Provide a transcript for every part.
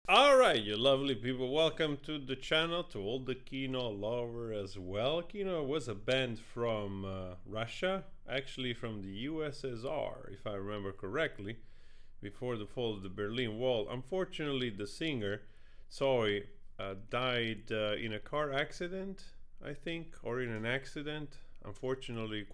Alright, you lovely people, welcome to the channel, to all the Kino lover as well. Kino was a band from Russia, actually from the USSR, if I remember correctly, before the fall of the Berlin Wall. Unfortunately, the singer, Zoe, died in a car accident, I think, or in an accident. Unfortunately,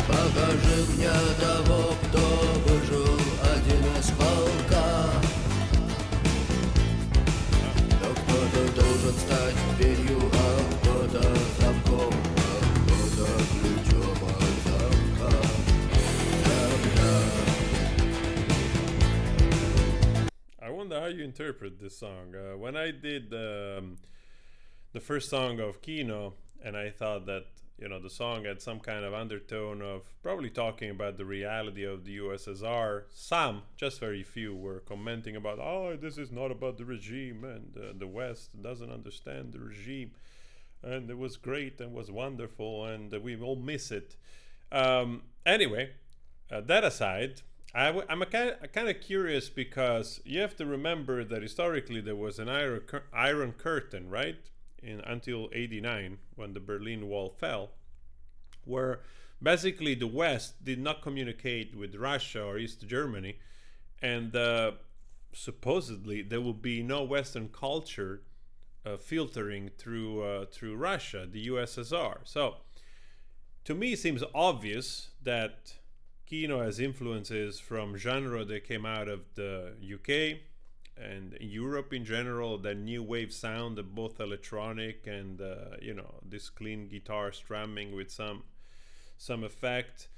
покажи мне того, кто выжил один из полка. Но кто-то должен стать дверью, а кто-то замком, а кто-то ключом от замка. I wonder how you interpret this song. When I did the first song of Kino, and I thought that the song had some kind of undertone of probably talking about the reality of the USSR. Some, just very few, were commenting about, oh, this is not about the regime, and the West doesn't understand the regime, and it was great and was wonderful, and we all miss it. Anyway, that aside, I'm kind of curious because you have to remember that historically there was an iron curtain, right? Until 89, when the Berlin Wall fell, where basically the West did not communicate with Russia or East Germany, and supposedly there will be no Western culture filtering through Russia, the USSR. So to me it seems obvious that Kino has influences from genre that came out of the UK and Europe in general, the new wave sound of both electronic and this clean guitar strumming with some effect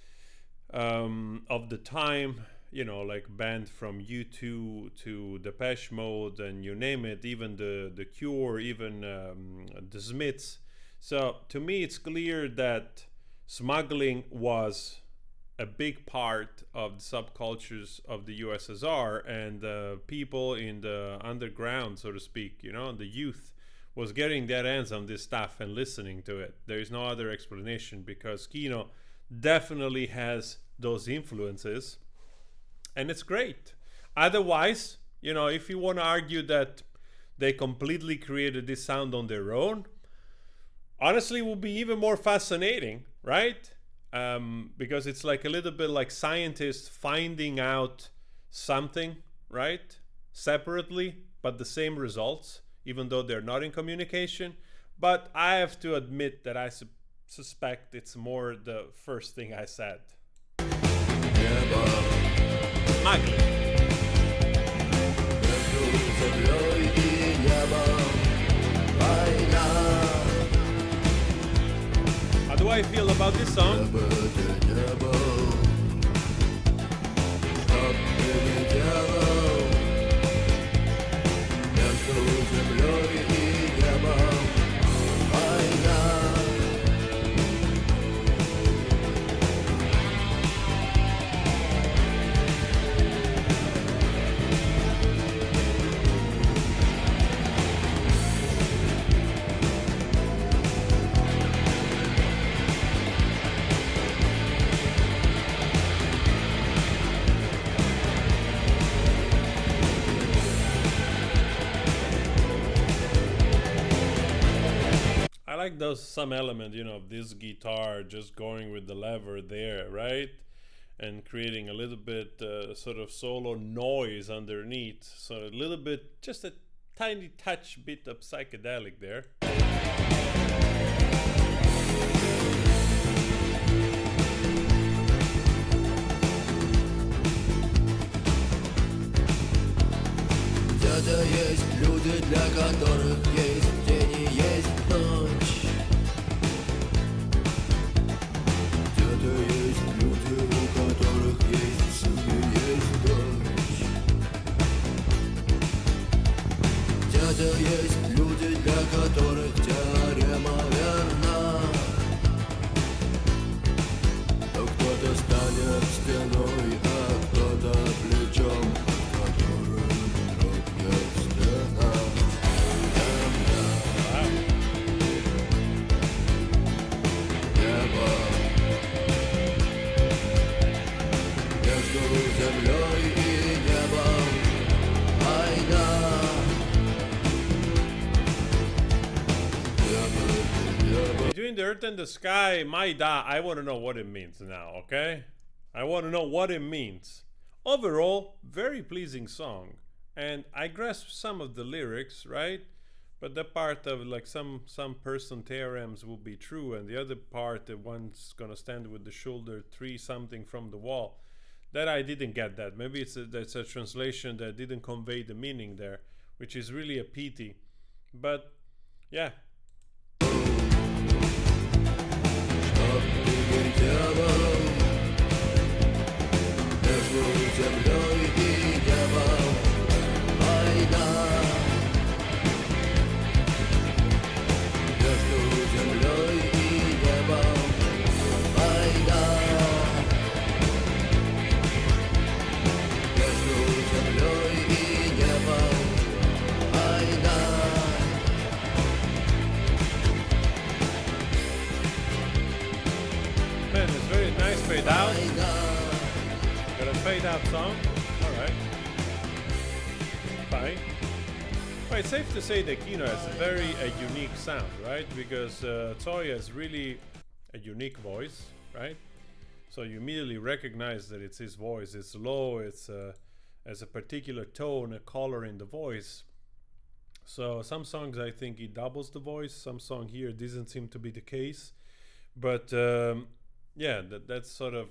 of the time, like band from U2 to Depeche Mode and you name it, even the Cure, even the Smiths. So to me it's clear that smuggling was a big part of the subcultures of the USSR, and people in the underground, so to speak, the youth was getting their hands on this stuff and listening to it. There is no other explanation, because Kino definitely has those influences, and it's great. Otherwise, if you want to argue that they completely created this sound on their own, honestly, it would be even more fascinating, right? Because it's like a little bit like scientists finding out something, right? Separately, but the same results, even though they're not in communication. But I have to admit that I suspect it's more the first thing I said. Smuggling. How do I feel about this song? I like those some element, of this guitar just going with the lever there, right? And creating a little bit sort of solo noise underneath. So a little bit, just a tiny touch bit of psychedelic there. Где-то есть люди, для которых есть день и есть ночь. Где-то есть люди, у которых есть сын и есть дочь. Где-то есть люди, для которых теорема верна. Но кто-то станет стеной, а кто-то плечом, под которым дрогнет стена. Небо между землей и небом. Война. Between the earth and the sky, my da, I want to know what it means now, okay? I want to know what it means. Overall, very pleasing song. And I grasp some of the lyrics, right? But the part of like some person theorems will be true, and the other part, the one's gonna stand with the shoulder 3 something from the wall, that I didn't get that. Maybe that's a translation that didn't convey the meaning there, which is really a pity. But yeah. Man, it's very nice fade out. Got a fade out song. Alright. Fine. Well, it's safe to say that Kino has a very unique sound, right? Because Tsoy has really a unique voice, right? So you immediately recognize that it's his voice. It's low, it's has a particular tone, a color in the voice. So some songs I think he doubles the voice. Some song here doesn't seem to be the case. But yeah, that sort of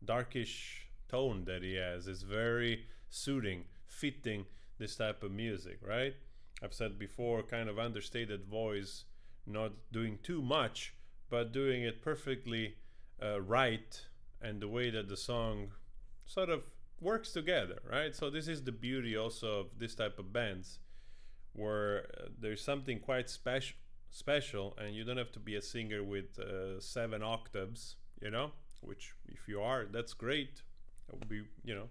darkish tone that he has is very suiting, fitting this type of music, right? I've said before, kind of understated voice, not doing too much, but doing it perfectly right, and the way that the song sort of works together, right? So this is the beauty also of this type of bands, where there's something quite special, and you don't have to be a singer with 7 octaves, you know, which if you are, that's great. That would be, you know,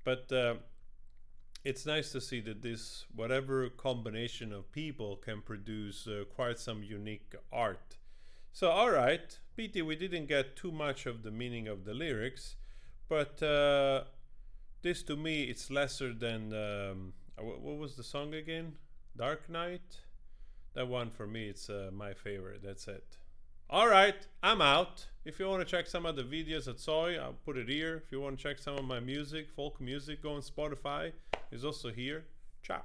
but it's nice to see that this whatever combination of people can produce quite some unique art. So all right, pity we didn't get too much of the meaning of the lyrics, but this to me it's lesser than what was the song again? Dark Knight. That one for me, it's my favorite. That's it. All right, I'm out. If you want to check some of the videos at Soy, I'll put it here. If you want to check some of my music, folk music, go on Spotify. It's also here. Ciao.